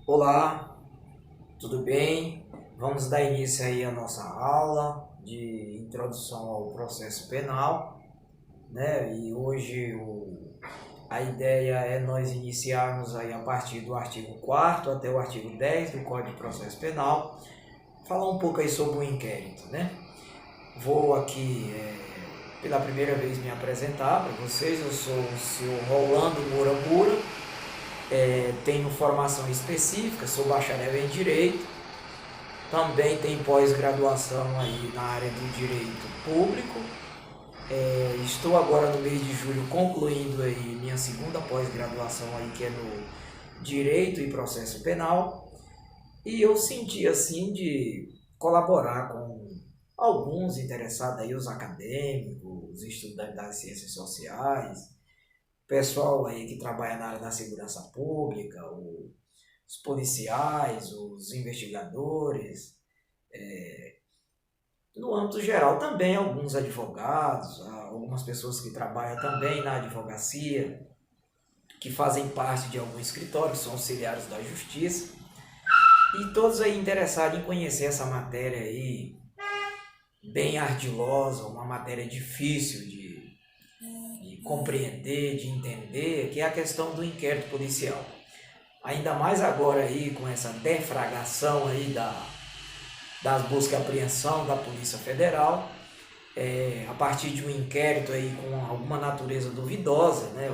Olá, tudo bem? Vamos dar início aí à nossa aula de introdução ao processo penal, né? E hoje a ideia é nós iniciarmos aí a partir do artigo 4º até o artigo 10 do Código de Processo Penal, falar um pouco aí sobre o inquérito, né? Vou aqui pela primeira vez me apresentar para vocês. Eu sou o senhor Rolando Moura Moura, tenho formação específica, sou bacharel em Direito, também tenho pós-graduação aí na área do Direito Público. Estou agora no mês de julho concluindo aí minha segunda pós-graduação aí, que é no Direito e Processo Penal, e eu senti assim de colaborar com alguns interessados aí, os acadêmicos, os estudantes das ciências sociais, pessoal aí que trabalha na área da segurança pública, os policiais, os investigadores, no âmbito geral também alguns advogados, algumas pessoas que trabalham também na advocacia, que fazem parte de algum escritório, que são auxiliares da justiça, e todos aí interessados em conhecer essa matéria aí, bem ardilosa, uma matéria difícil de compreender, de entender, que é a questão do inquérito policial. Ainda mais agora aí com essa deflagração aí das buscas e apreensão da Polícia Federal, a partir de um inquérito aí com alguma natureza duvidosa, né?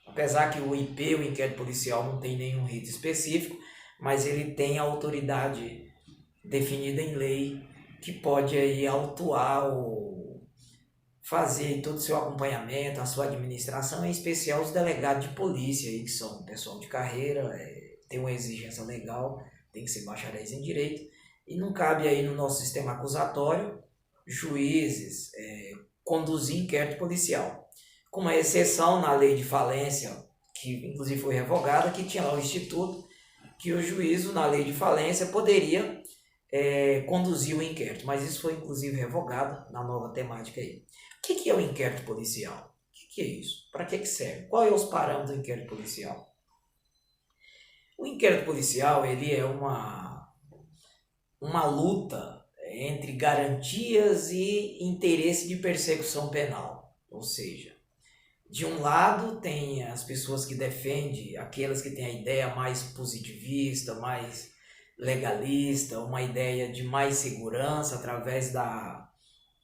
Apesar que o IP, o inquérito policial, não tem nenhum rito específico, mas ele tem a autoridade definida em lei que pode aí autuar ou fazer todo o seu acompanhamento, a sua administração, em especial os delegados de polícia, aí, que são pessoal de carreira, tem uma exigência legal, tem que ser bacharéis em direito, e não cabe aí no nosso sistema acusatório juízes conduzir inquérito policial. Com uma exceção na lei de falência, que inclusive foi revogada, que tinha lá o instituto, que o juízo na lei de falência poderia conduzir o inquérito, mas isso foi inclusive revogado na nova temática aí. O que é o inquérito policial? O que é isso? Para que serve? Quais são os parâmetros do inquérito policial? O inquérito policial ele é uma luta entre garantias e interesse de persecução penal. Ou seja, de um lado tem as pessoas que defendem, aquelas que têm a ideia mais positivista, mais legalista, uma ideia de mais segurança através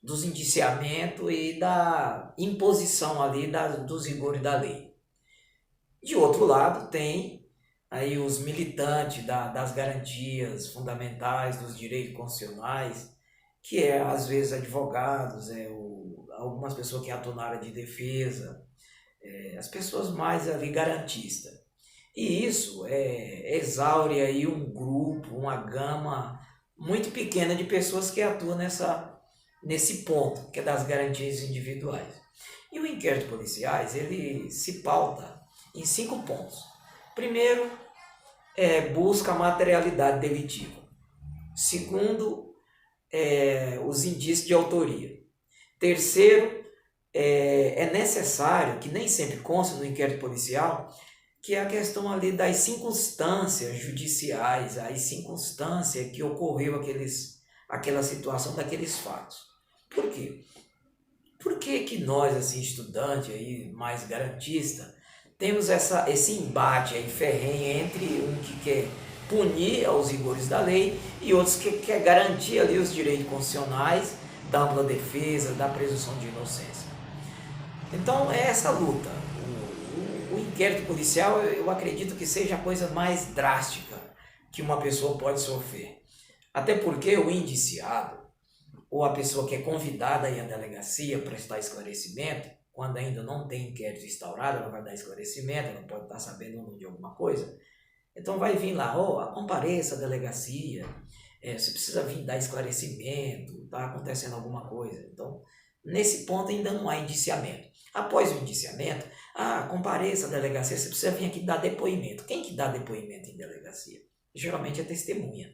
dos indiciamentos e da imposição ali dos rigores da lei. De outro lado tem aí os militantes das garantias fundamentais, dos direitos constitucionais, que às vezes advogados, algumas pessoas que atuam na área de defesa, as pessoas mais ali garantistas. E isso exaure aí um grupo, uma gama muito pequena de pessoas que atuam nesse ponto, que é das garantias individuais. E o inquérito policiais, ele se pauta em 5 pontos. Primeiro, busca a materialidade delitiva. Segundo, os indícios de autoria. Terceiro, é necessário, que nem sempre consta no inquérito policial, que é a questão ali das circunstâncias judiciais, as circunstâncias que ocorreu aquela situação daqueles fatos. Por quê? Por que nós, assim, estudantes aí, mais garantistas, temos esse embate aí ferrenho entre um que quer punir aos rigores da lei e outros que quer garantir ali os direitos constitucionais, da ampla defesa, da presunção de inocência. Então é essa luta. O inquérito policial, eu acredito que seja a coisa mais drástica que uma pessoa pode sofrer. Até porque o indiciado, ou a pessoa que é convidada a ir à delegacia prestar esclarecimento, quando ainda não tem inquérito instaurado, ela vai dar esclarecimento, ela pode estar sabendo de alguma coisa. Então vai vir lá, compareça à delegacia, você precisa vir dar esclarecimento, está acontecendo alguma coisa. Então, nesse ponto ainda não há indiciamento. Após o indiciamento, compareça à delegacia, você precisa vir aqui dar depoimento. Quem que dá depoimento em delegacia? Geralmente é testemunha.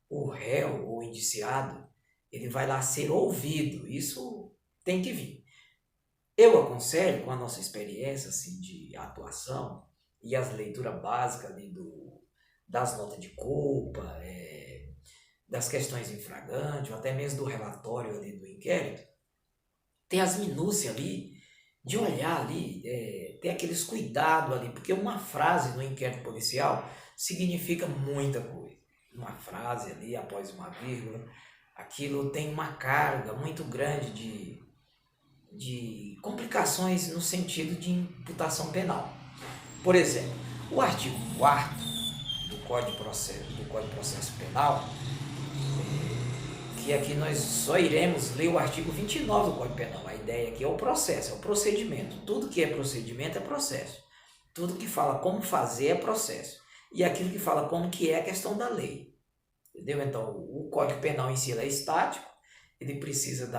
O réu ou indiciado, ele vai lá ser ouvido, isso tem que vir. Eu aconselho, com a nossa experiência assim, de atuação e as leituras básicas ali das notas de culpa, das questões em flagrante, ou até mesmo do relatório ali do inquérito, tem as minúcias ali, de olhar ali, ter aqueles cuidados ali, porque uma frase no inquérito policial significa muita coisa. Uma frase ali, após uma vírgula, aquilo tem uma carga muito grande de complicações no sentido de imputação penal. Por exemplo, o artigo 4º do Código de Processo Penal, que aqui nós só iremos ler o artigo 29 do Código Penal. A ideia aqui é o processo, é o procedimento. Tudo que é procedimento é processo. Tudo que fala como fazer é processo. E aquilo que fala como que é a questão da lei. Entendeu? Então, o Código Penal em si é estático, ele precisa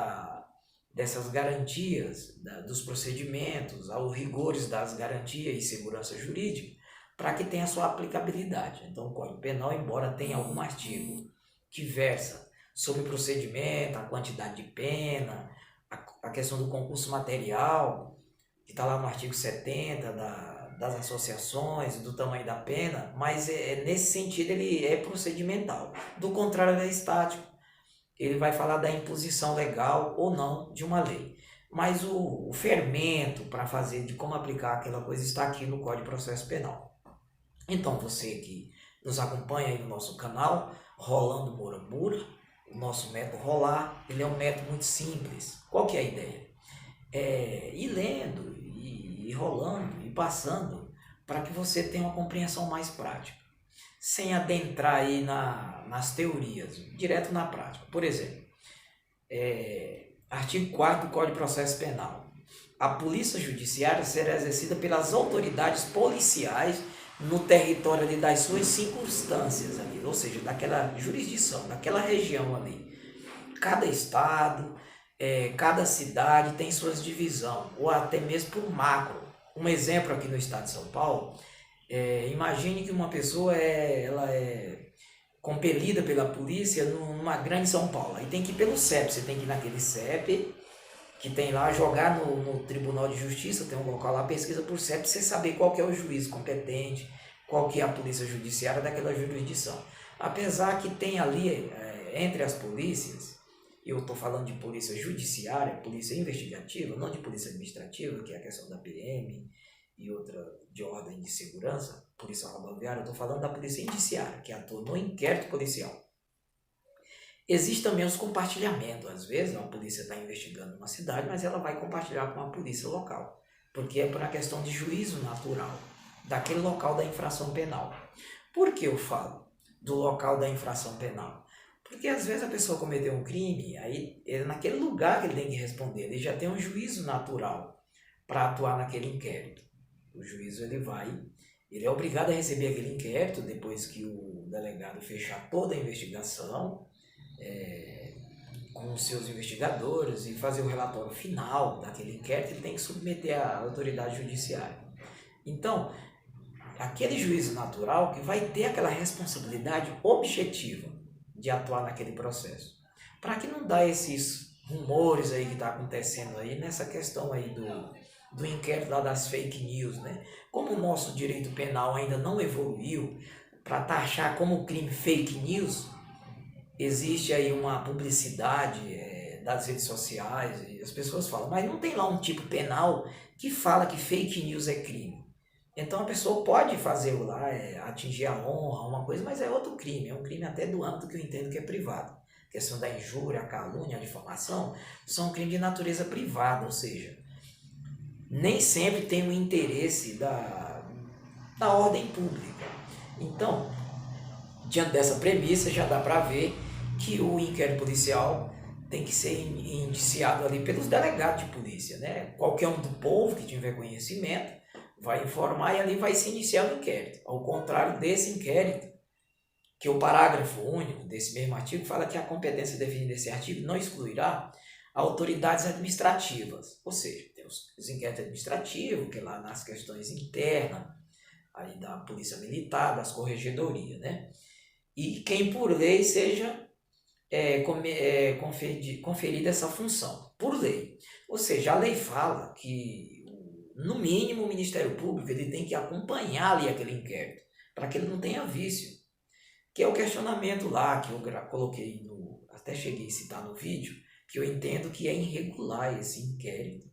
dessas garantias, dos procedimentos, aos rigores das garantias e segurança jurídica, para que tenha sua aplicabilidade. Então, o Código Penal, embora tenha algum artigo que versa sobre o procedimento, a quantidade de pena, a questão do concurso material, que está lá no artigo 70 das associações, do tamanho da pena, mas nesse sentido ele é procedimental. Do contrário, ele é estático. Ele vai falar da imposição legal ou não de uma lei. Mas o fermento para fazer, de como aplicar aquela coisa, está aqui no Código de Processo Penal. Então, você que nos acompanha aí no nosso canal, Rolando Moura, o nosso método Rolar, ele é um método muito simples. Qual que é a ideia? Ir lendo, e rolando, e passando, para que você tenha uma compreensão mais prática, sem adentrar aí nas teorias, direto na prática. Por exemplo, artigo 4º do Código de Processo Penal. A polícia judiciária será exercida pelas autoridades policiais no território ali das suas circunstâncias, ali, ou seja, daquela jurisdição, daquela região ali. Cada estado, cada cidade tem suas divisões, ou até mesmo por macro. Um exemplo aqui no estado de São Paulo, imagine que uma pessoa ela é compelida pela polícia numa grande São Paulo, aí tem que ir pelo CEP, você tem que ir naquele CEP, que tem lá, jogar no Tribunal de Justiça, tem um local lá, pesquisa por CEP, você saber qual que é o juiz competente, qual que é a polícia judiciária daquela jurisdição. Apesar que tem ali, entre as polícias, eu estou falando de polícia judiciária, polícia investigativa, não de polícia administrativa, que é a questão da PM e outra de ordem de segurança, polícia rodoviária, eu estou falando da polícia indiciária, que atua no inquérito policial. Existe também os compartilhamentos. Às vezes a polícia está investigando uma cidade, mas ela vai compartilhar com a polícia local, porque é por uma questão de juízo natural daquele local da infração penal. Por que eu falo do local da infração penal? Porque às vezes a pessoa cometeu um crime, aí é naquele lugar que ele tem que responder, ele já tem um juízo natural para atuar naquele inquérito. O juízo ele é obrigado a receber aquele inquérito depois que o delegado fechar toda a investigação, com os seus investigadores, e fazer o relatório final daquele inquérito, ele tem que submeter à autoridade judiciária. Então, aquele juízo natural que vai ter aquela responsabilidade objetiva de atuar naquele processo. Para que não dá esses rumores aí que está acontecendo aí nessa questão aí do inquérito lá das fake news, né? Como o nosso direito penal ainda não evoluiu para taxar como crime fake news, existe aí uma publicidade das redes sociais, e as pessoas falam, mas não tem lá um tipo penal que fala que fake news é crime. Então a pessoa pode fazer lá, atingir a honra, uma coisa, mas é outro crime, é um crime até do âmbito que eu entendo que é privado. A questão da injúria, a calúnia, a difamação, são crimes de natureza privada, ou seja, nem sempre tem o interesse da ordem pública. Então, diante dessa premissa, já dá para ver que o inquérito policial tem que ser indiciado ali pelos delegados de polícia, né? Qualquer um do povo que tiver conhecimento vai informar e ali vai se iniciar o inquérito. Ao contrário desse inquérito, que o parágrafo único desse mesmo artigo fala que a competência definida nesse artigo não excluirá autoridades administrativas, ou seja, tem os inquéritos administrativos, que é lá nas questões internas, aí da polícia militar, das corregedorias, né? E quem por lei seja conferida essa função, por lei. Ou seja, a lei fala que, no mínimo, o Ministério Público ele tem que acompanhar ali aquele inquérito, para que ele não tenha vício. que é o questionamento lá que eu coloquei, até cheguei a citar no vídeo, que eu entendo que é irregular esse inquérito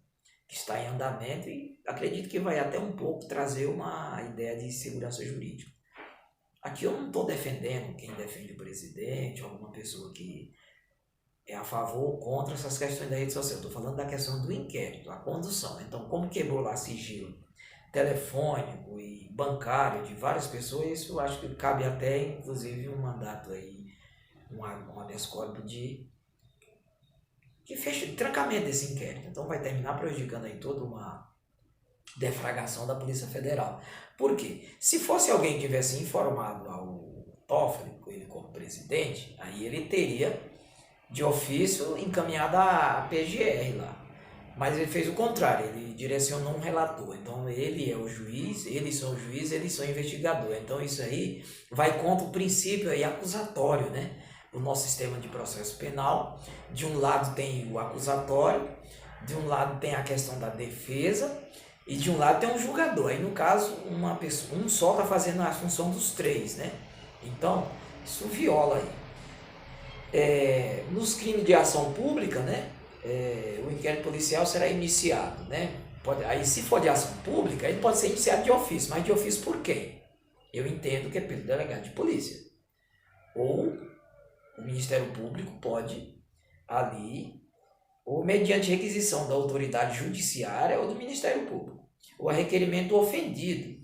que está em andamento e acredito que vai até um pouco trazer uma ideia de segurança jurídica. Aqui eu não estou defendendo quem defende o presidente ou alguma pessoa que é a favor ou contra essas questões da rede social. Estou falando da questão do inquérito, a condução. Então, como quebrou lá sigilo telefônico e bancário de várias pessoas, isso eu acho que cabe até, inclusive, um mandato aí, um habeas corpus de trancamento desse inquérito. Então vai terminar prejudicando aí toda uma defragação da Polícia Federal. Por quê? Se fosse alguém que tivesse informado ao Toffoli, ele como presidente, aí ele teria de ofício encaminhado a PGR lá. Mas ele fez o contrário, ele direcionou um relator. Então ele é o juiz, eles são o juiz, eles são o investigador. Então isso aí vai contra o princípio aí acusatório, né? O nosso sistema de processo penal. De um lado tem o acusatório, de um lado tem a questão da defesa e de um lado tem um julgador. Aí no caso, uma pessoa, um só está fazendo a função dos três, né? Então, isso viola aí. Nos crimes de ação pública, né? O inquérito policial será iniciado, né? Aí se for de ação pública, ele pode ser iniciado de ofício, mas de ofício por quem? Eu entendo que é pelo delegado de polícia. Ou o Ministério Público pode ali, ou mediante requisição da autoridade judiciária ou do Ministério Público, ou a requerimento do ofendido,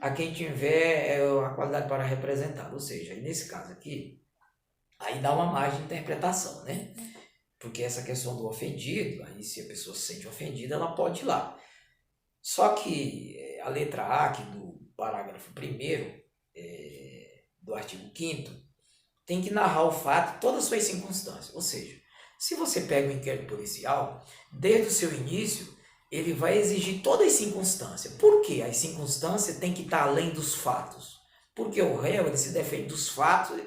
a quem tiver a qualidade para representar. Ou seja, nesse caso aqui, aí dá uma margem de interpretação, né? Porque essa questão do ofendido, aí se a pessoa se sente ofendida, ela pode ir lá. Só que a letra A aqui do parágrafo 1º do artigo 5º tem que narrar o fato, todas as suas circunstâncias. Ou seja, se você pega o inquérito policial, desde o seu início, ele vai exigir todas as circunstâncias. Por que as circunstâncias têm que estar além dos fatos? Porque o réu ele se defende dos fatos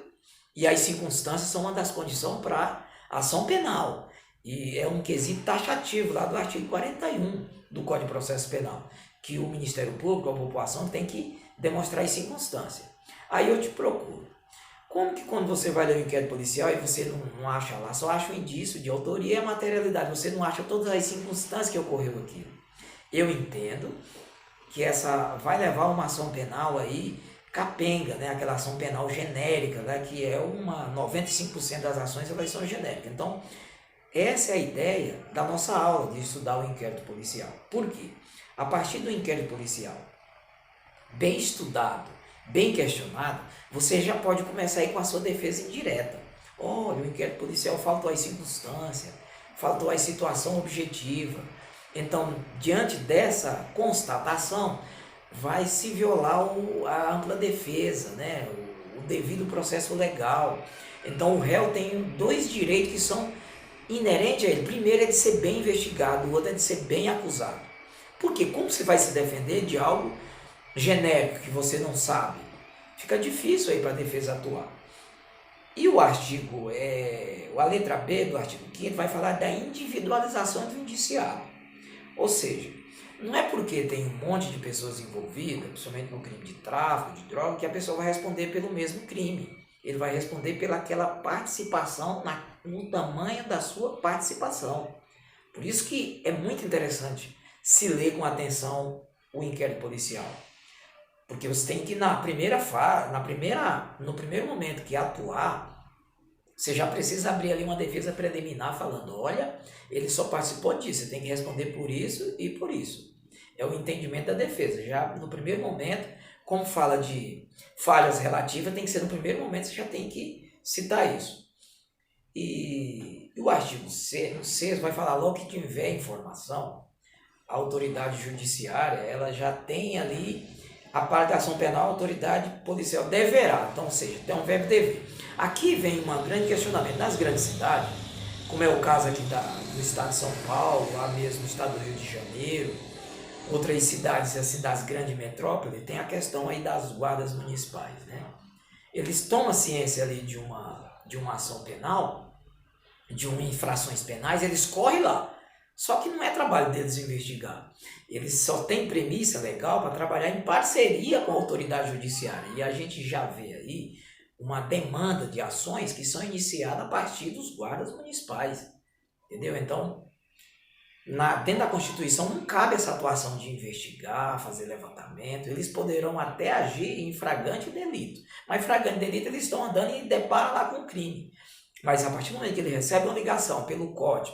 e as circunstâncias são uma das condições para ação penal. E é um quesito taxativo lá do artigo 41 do Código de Processo Penal, que o Ministério Público, a população, tem que demonstrar as circunstâncias. Aí eu te procuro. Como que quando você vai ler o inquérito policial e você não acha lá, só acha o indício de autoria e a materialidade, você não acha todas as circunstâncias que ocorreu aquilo? Eu entendo que essa vai levar uma ação penal aí capenga, né? Aquela ação penal genérica, né? Que é 95% das ações elas são genéricas. Então, essa é a ideia da nossa aula de estudar o inquérito policial. Por quê? A partir do inquérito policial bem estudado, bem questionado, você já pode começar aí com a sua defesa indireta. Olha, o inquérito policial faltou as circunstâncias, faltou a situação objetiva. Então, diante dessa constatação, vai se violar a ampla defesa, né? o devido processo legal. Então, o réu tem dois direitos que são inerentes a ele. Primeiro é de ser bem investigado, o outro é de ser bem acusado. Por quê? Como você vai se defender de algo genérico que você não sabe? Fica difícil aí para a defesa atuar. E o artigo, a letra B do artigo 5º vai falar da individualização do indiciado. Ou seja, não é porque tem um monte de pessoas envolvidas, principalmente no crime de tráfico, de droga, que a pessoa vai responder pelo mesmo crime. Ele vai responder pelaquela participação, no tamanho da sua participação. Por isso que é muito interessante se ler com atenção o inquérito policial. Porque você tem que, no primeiro momento que atuar, você já precisa abrir ali uma defesa preliminar falando, olha, ele só participou disso, você tem que responder por isso e por isso. É o entendimento da defesa. Já no primeiro momento, como fala de falhas relativas, tem que ser no primeiro momento, você já tem que citar isso. E o artigo 6 vai falar logo que tiver informação, a autoridade judiciária, ela já tem ali a parte da ação penal, a autoridade policial deverá. Então, ou seja, tem um verbo dever. Aqui vem um grande questionamento. Nas grandes cidades, como é o caso aqui do estado de São Paulo, lá mesmo no estado do Rio de Janeiro, outras cidades, assim, das grandes metrópoles, tem a questão aí das guardas municipais, né? Eles tomam ciência ali de uma ação penal, de infrações penais, eles correm lá. Só que não é trabalho deles investigar. Eles só têm premissa legal para trabalhar em parceria com a autoridade judiciária. E a gente já vê aí uma demanda de ações que são iniciadas a partir dos guardas municipais, entendeu? Então, dentro da Constituição não cabe essa atuação de investigar, fazer levantamento, eles poderão até agir em flagrante delito, mas flagrante delito eles estão andando e deparam lá com o crime. Mas a partir do momento que ele recebe uma ligação pelo COD,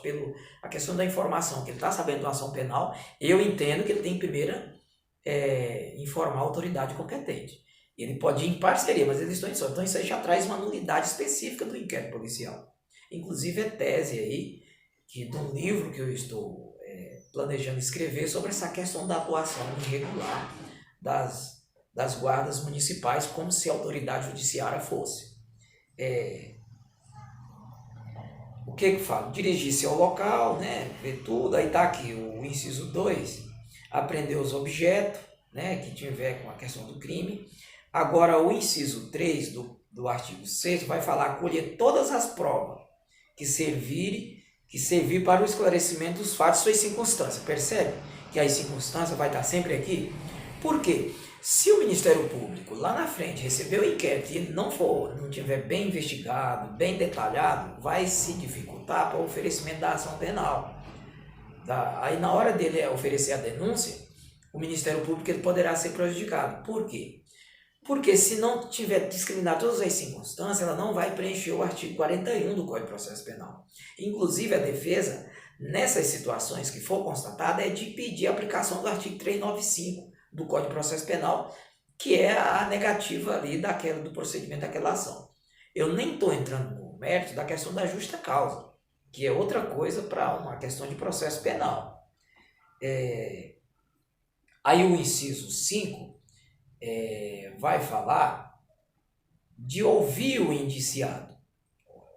a questão da informação, que ele está sabendo de uma ação penal, eu entendo que ele tem que primeiro informar a autoridade competente. Ele pode ir em parceria, mas eles estão em só. Então isso aí já traz uma nulidade específica do inquérito policial. Inclusive é tese aí, de um livro que eu estou planejando escrever sobre essa questão da atuação irregular das guardas municipais, como se a autoridade judiciária fosse. O que eu falo? Dirigir-se ao local, né, ver tudo, aí está aqui o inciso 2, apreender os objetos, né, que tiver com a questão do crime. Agora o inciso 3 do artigo 6 vai falar colher todas as provas que servir para o esclarecimento dos fatos e suas circunstâncias. Percebe que as circunstâncias vai estar sempre aqui? Por quê? Se o Ministério Público lá na frente receber o inquérito e ele não tiver bem investigado, bem detalhado, vai se dificultar para o oferecimento da ação penal. Aí na hora dele oferecer a denúncia, o Ministério Público ele poderá ser prejudicado. Por quê? Porque se não tiver discriminado todas as circunstâncias, ela não vai preencher o artigo 41 do Código de Processo Penal. Inclusive a defesa, nessas situações que for constatada, é de pedir a aplicação do artigo 395 do Código de Processo Penal, que é a negativa ali do procedimento daquela ação. Eu nem estou entrando no mérito da questão da justa causa, que é outra coisa para uma questão de processo penal. Aí o inciso 5 vai falar de ouvir o indiciado.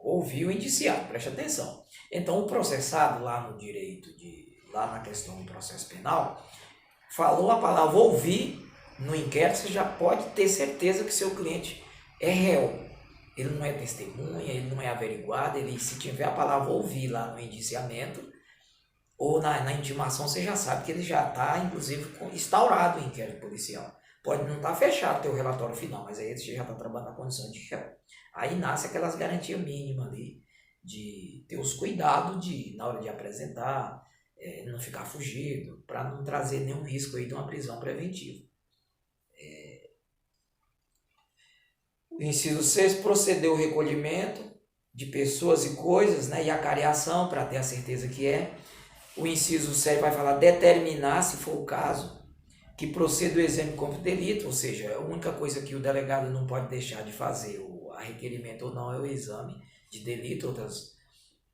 Ouvir o indiciado, preste atenção. Então o processado lá no direito, lá na questão do processo penal, falou a palavra ouvir no inquérito, você já pode ter certeza que seu cliente é réu. Ele não é testemunha, ele não é averiguado, se tiver a palavra ouvir lá no indiciamento ou na intimação, você já sabe que ele já está, inclusive, instaurado o inquérito policial. Pode não estar fechado o teu relatório final, mas aí você já está trabalhando na condição de réu. Aí nasce aquelas garantias mínimas ali, de ter os cuidados na hora de apresentar, não ficar fugido, para não trazer nenhum risco aí de uma prisão preventiva. O inciso 6, proceder ao recolhimento de pessoas e coisas, né, e a cariação, para ter a certeza que é. O inciso 7 vai falar determinar, se for o caso, que proceda o exame contra o delito, ou seja, a única coisa que o delegado não pode deixar de fazer, a requerimento ou não, é o exame de delito.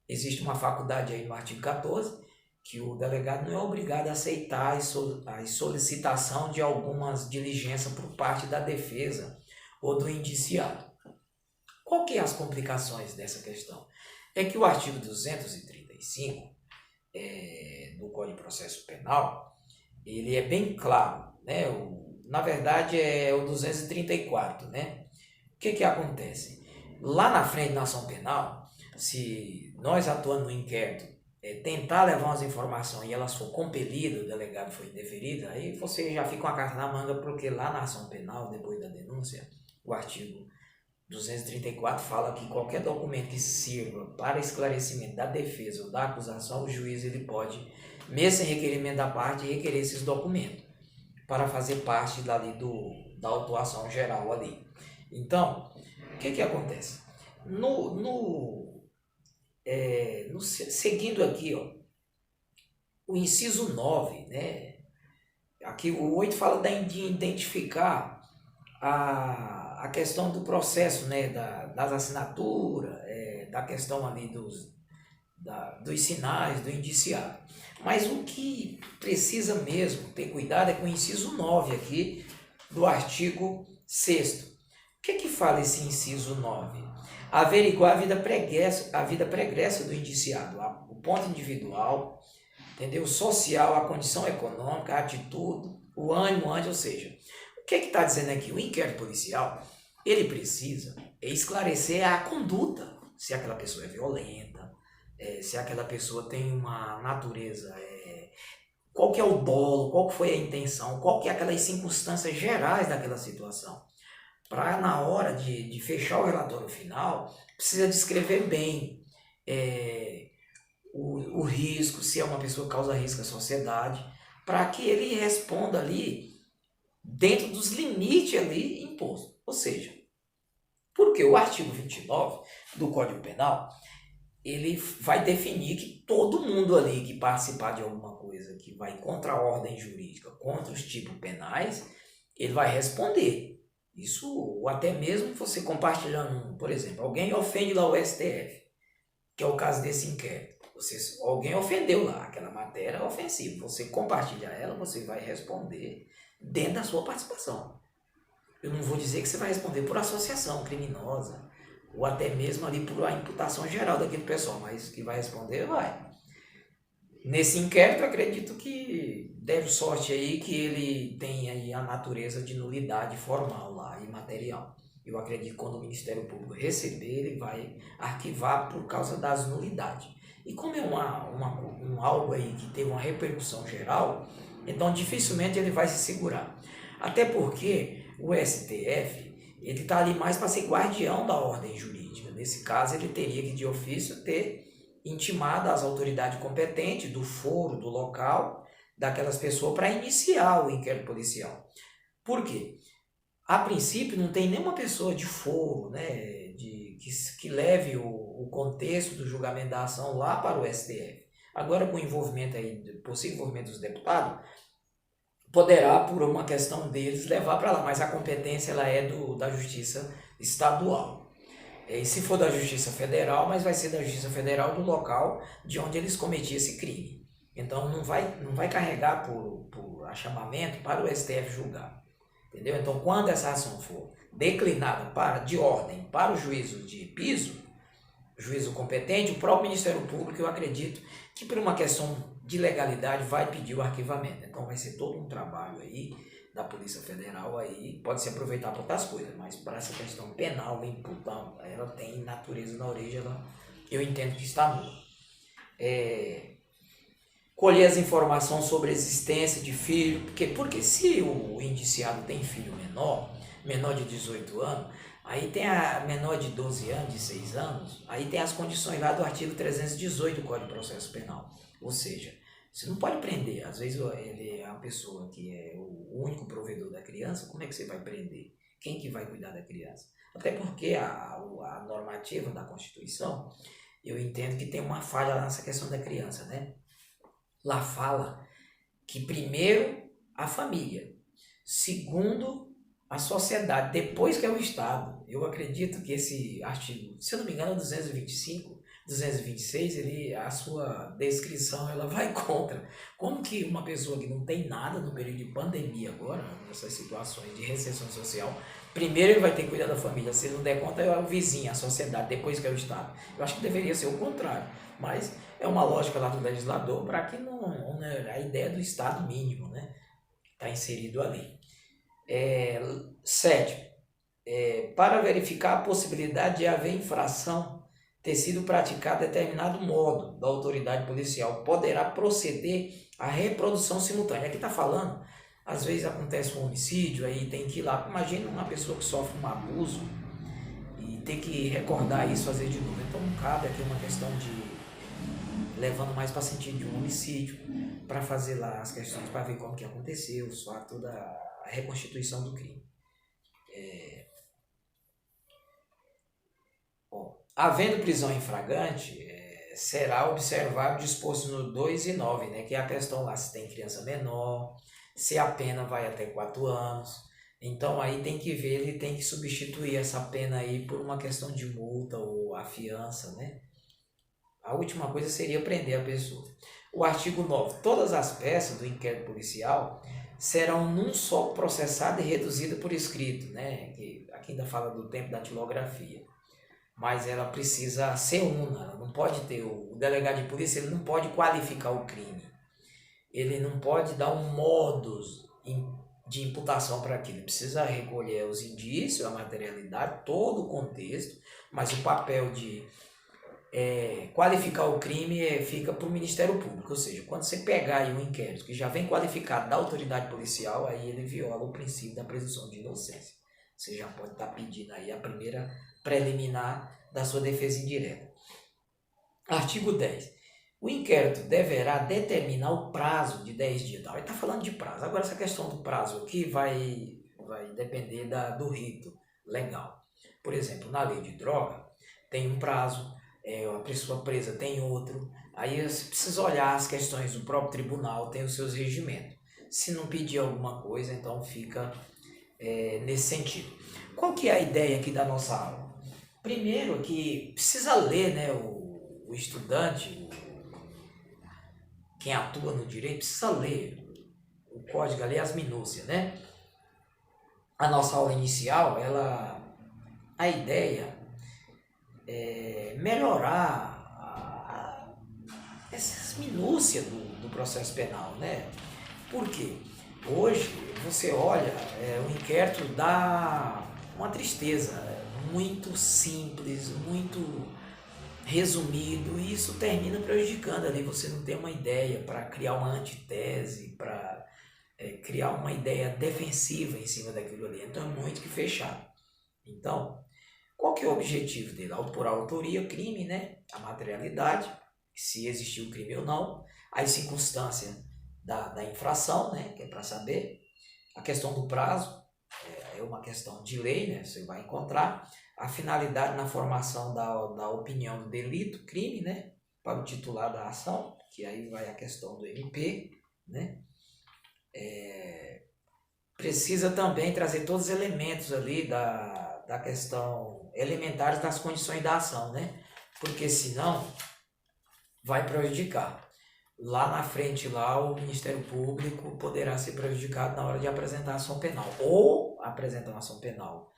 Existe uma faculdade aí no artigo 14, que o delegado não é obrigado a aceitar a solicitação de algumas diligências por parte da defesa ou do indiciado. Qual que é as complicações dessa questão? É que o artigo 235 do Código de Processo Penal, ele é bem claro, né? Na verdade é o 234, né? O que acontece? Lá na frente na ação penal, se nós atuando no inquérito, tentar levar umas informações e elas for compelidas, o delegado for indeferido, aí você já fica com a carta na manga, porque lá na ação penal, depois da denúncia, o artigo 234 fala que qualquer documento que sirva para esclarecimento da defesa ou da acusação, o juiz ele pode, mesmo sem requerimento da parte, requerer esses documentos para fazer parte dali da autuação geral ali. Então, o que acontece? Seguindo aqui, ó, o inciso 9, né? Aqui o 8 fala de identificar a questão do processo, né? Das assinaturas, da questão ali dos sinais, do indiciado. Mas o que precisa mesmo ter cuidado é com o inciso 9 aqui do artigo 6º. O que fala esse inciso 9? Averiguar a vida pregressa do indiciado, o ponto individual, entendeu? Social, a condição econômica, a atitude, o ânimo, ou seja, o que está dizendo aqui? O inquérito policial, ele precisa esclarecer a conduta, se aquela pessoa é violenta, se aquela pessoa tem uma natureza, qual que é o dolo, qual que foi a intenção, qual que é aquelas circunstâncias gerais daquela situação. para na hora de fechar o relatório final, precisa descrever bem o risco, se é uma pessoa que causa risco à sociedade, para que ele responda ali dentro dos limites ali impostos. Ou seja, porque o artigo 29 do Código Penal, ele vai definir que todo mundo ali que participar de alguma coisa que vai contra a ordem jurídica, contra os tipos penais, ele vai responder. Isso, ou até mesmo você compartilhando, por exemplo, alguém ofende lá o STF, que é o caso desse inquérito. Alguém ofendeu lá, aquela matéria ofensiva. Você compartilha ela, você vai responder dentro da sua participação. Eu não vou dizer que você vai responder por associação criminosa, ou até mesmo ali por a imputação geral daquele pessoal, mas que vai responder, vai. Nesse inquérito, eu acredito que deve sorte aí que ele tem aí a natureza de nulidade formal lá e material. Eu acredito que quando o Ministério Público receber, ele vai arquivar por causa das nulidades. E como é algo aí que teve uma repercussão geral, então dificilmente ele vai se segurar. Até porque o STF, ele está ali mais para ser guardião da ordem jurídica. Nesse caso, ele teria que, de ofício, ter intimado as autoridades competentes do foro, do local, daquelas pessoas para iniciar o inquérito policial. Por quê? A princípio, não tem nenhuma pessoa de foro, né, que leve o contexto do julgamento da ação lá para o STF. Agora, com o envolvimento aí, possível envolvimento dos deputados, poderá, por uma questão deles, levar para lá, mas a competência ela é da Justiça Estadual. E se for da Justiça Federal, mas vai ser da Justiça Federal do local de onde eles cometiam esse crime. Então não vai carregar por achamamento para o STF julgar. Entendeu? Então quando essa ação for declinada de ordem para o juízo de piso, juízo competente, o próprio Ministério Público, eu acredito que por uma questão de legalidade vai pedir o arquivamento. Então vai ser todo um trabalho aí da Polícia Federal aí, pode se aproveitar para outras coisas, mas para essa questão penal, imputar, ela tem natureza na origem, eu entendo que está nula. Colher as informações sobre a existência de filho, porque se o indiciado tem filho menor de 18 anos, aí tem a menor de 12 anos, de 6 anos, aí tem as condições lá do artigo 318 do Código de Processo Penal. Ou seja, você não pode prender. Às vezes ele é uma pessoa que é o único provedor da criança, como é que você vai prender? Quem que vai cuidar da criança? Até porque a normativa da Constituição, eu entendo que tem uma falha nessa questão da criança, né? Lá fala que primeiro a família, segundo a sociedade, depois que é o Estado. Eu acredito que esse artigo, se eu não me engano, 225, 226, a sua descrição ela vai contra. Como que uma pessoa que não tem nada no período de pandemia agora, nessas situações de recessão social, primeiro ele vai ter que cuidar da família, se ele não der conta é o vizinho, a sociedade, depois que é o Estado. Eu acho que deveria ser o contrário, mas é uma lógica lá do legislador para que a ideia do Estado mínimo, né, está inserido ali. 7. Para verificar a possibilidade de haver infração ter sido praticado determinado modo da autoridade policial, poderá proceder à reprodução simultânea. Aqui está falando, às vezes acontece um homicídio, aí tem que ir lá. Imagina uma pessoa que sofre um abuso e tem que recordar isso, fazer de novo. Então cabe aqui uma questão de levando mais para sentido de um homicídio, para fazer lá as questões, para ver como que aconteceu, só toda a reconstituição do crime. Havendo prisão em flagrante, será observado o disposto no 2 e 9, né, que é a questão lá se tem criança menor, se a pena vai até 4 anos. Então aí tem que ver, ele tem que substituir essa pena aí por uma questão de multa ou a fiança, né? A última coisa seria prender a pessoa. O artigo 9. Todas as peças do inquérito policial serão num só processado e reduzido por escrito, né? Que aqui ainda fala do tempo da datilografia. Mas ela precisa ser una, ela não pode ter, o delegado de polícia ele não pode qualificar o crime. Ele não pode dar um modus de imputação para aquilo. Ele precisa recolher os indícios, a materialidade, todo o contexto, mas o papel de qualificar o crime fica para o Ministério Público. Ou seja, quando você pegar aí um inquérito que já vem qualificado da autoridade policial, aí ele viola o princípio da presunção de inocência. Você já pode estar pedindo aí a primeira preliminar da sua defesa indireta. Artigo 10. O inquérito deverá determinar o prazo de 10 dias. Ele está falando de prazo. Agora, essa questão do prazo aqui vai depender do rito legal. Por exemplo, na lei de droga, tem um prazo, a pessoa presa tem outro. Aí você precisa olhar as questões do próprio tribunal, tem os seus regimentos. Se não pedir alguma coisa, então fica nesse sentido. Qual que é a ideia aqui da nossa aula? Primeiro que precisa ler, né, o estudante, quem atua no direito, precisa ler o código, ler as minúcias, né? A nossa aula inicial, a ideia é melhorar essas minúcias do processo penal, né? Por quê? Hoje, você olha, o inquérito dá uma tristeza, muito simples, muito resumido, e isso termina prejudicando ali, você não tem uma ideia para criar uma antitese, para criar uma ideia defensiva em cima daquilo ali, então é muito que fechado. Então, qual que é o objetivo dele? Por autoria, o crime, né? A materialidade, se existiu o crime ou não, a circunstância da infração, né? Que é para saber, a questão do prazo, é uma questão de lei, né? Você vai encontrar a finalidade na formação da opinião do delito, crime, né? Para o titular da ação, que aí vai a questão do MP, né? Precisa também trazer todos os elementos ali da questão elementares das condições da ação, né? Porque senão vai prejudicar. Lá na frente, lá, o Ministério Público poderá ser prejudicado na hora de apresentar a ação penal. Ou apresentar uma ação penal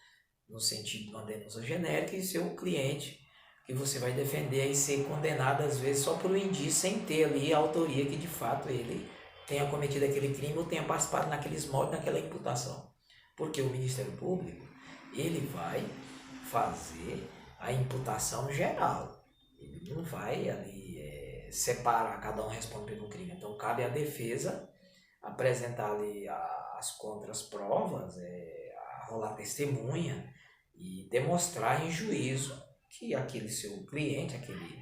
no sentido de uma denúncia genérica e seu cliente, que você vai defender e ser condenado, às vezes, só por um indício, sem ter ali a autoria que, de fato, ele tenha cometido aquele crime ou tenha participado naqueles moldes, naquela imputação. Porque o Ministério Público, ele vai fazer a imputação geral. Ele não vai ali separar, cada um responde pelo crime. Então, cabe à defesa apresentar ali as contras-provas, rolar testemunha e demonstrar em juízo que aquele seu cliente, aquele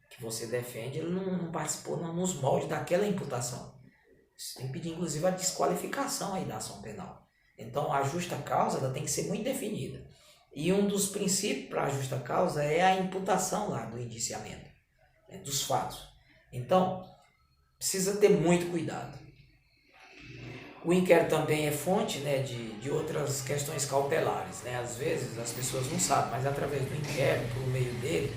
que você defende, ele não participou nos moldes daquela imputação. Você tem que pedir, inclusive, a desqualificação aí da ação penal. Então, a justa causa ela tem que ser muito definida. E um dos princípios para a justa causa é a imputação lá do indiciamento, dos fatos. Então, precisa ter muito cuidado. O inquérito também é fonte, né, de outras questões cautelares, né? Às vezes as pessoas não sabem, mas através do inquérito, por meio dele,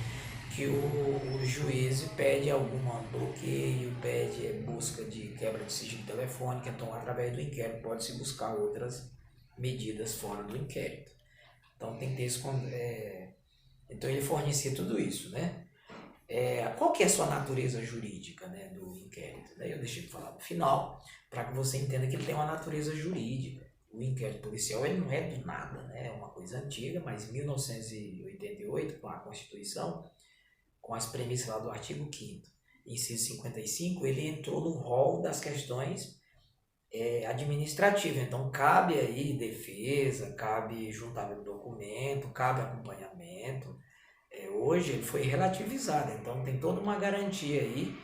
que o juiz pede algum bloqueio, pede busca de quebra de sigilo telefônico, então através do inquérito pode-se buscar outras medidas fora do inquérito. Então tem que ter então ele fornecia tudo isso, né? Qual que é a sua natureza jurídica, né, do inquérito? Daí eu deixei de falar no final, para que você entenda que ele tem uma natureza jurídica. O inquérito policial ele não é do nada, né? É uma coisa antiga, mas em 1988, com a Constituição, com as premissas lá do artigo 5º, inciso 55, ele entrou no rol das questões administrativas. Então, cabe aí defesa, cabe juntamento do documento, cabe acompanhamento. Hoje ele foi relativizado, então tem toda uma garantia aí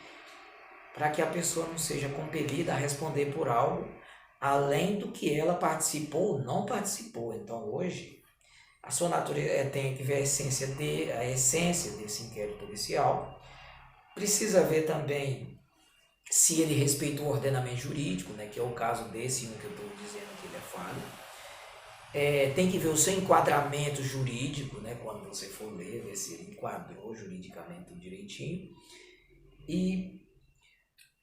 para que a pessoa não seja compelida a responder por algo além do que ela participou ou não participou. Então, hoje, a sua natureza tem que ver a essência desse inquérito policial. Precisa ver também se ele respeita o ordenamento jurídico, né, que é o caso desse que eu estou dizendo que ele é falho. Tem que ver o seu enquadramento jurídico, né, quando você for ler, ver se ele enquadrou juridicamente direitinho. E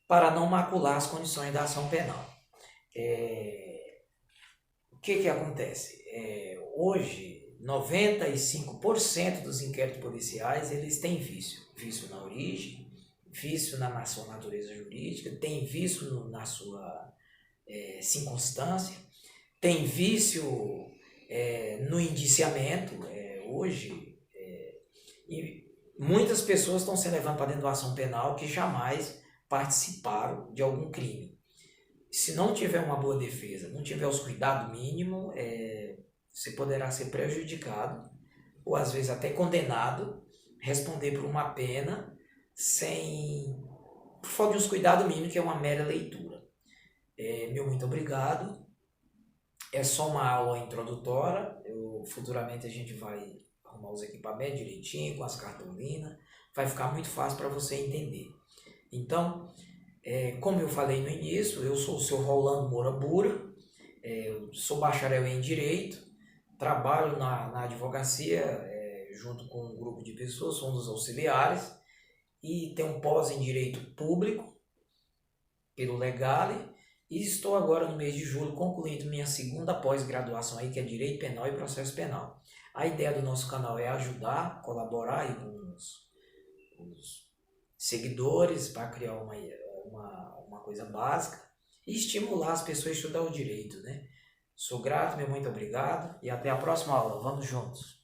para não macular as condições da ação penal. O que acontece? Hoje, 95% dos inquéritos policiais eles têm vício. Vício na origem, vício na sua natureza jurídica, tem vício na sua circunstância, tem vício no indiciamento. Hoje, e muitas pessoas estão se levando para dentro da ação penal que jamais participaram de algum crime. Se não tiver uma boa defesa, não tiver os cuidados mínimos, você poderá ser prejudicado, ou às vezes até condenado, responder por uma pena por falta de uns cuidados mínimos, que é uma mera leitura. Meu muito obrigado. É só uma aula introdutória. Futuramente a gente vai arrumar os equipamentos direitinho, com as cartolinas. Vai ficar muito fácil para você entender. Então, como eu falei no início, eu sou o seu Rolando Moura Bura, sou bacharel em Direito, trabalho na advocacia junto com um grupo de pessoas, sou um dos auxiliares, e tenho pós em Direito Público pelo Legale, e estou agora no mês de julho concluindo minha segunda pós-graduação aí, que é Direito Penal e Processo Penal. A ideia do nosso canal é ajudar, colaborar aí com os seguidores para criar uma coisa básica e estimular as pessoas a estudar o direito, né? Sou grato, meu muito obrigado e até a próxima aula. Vamos juntos!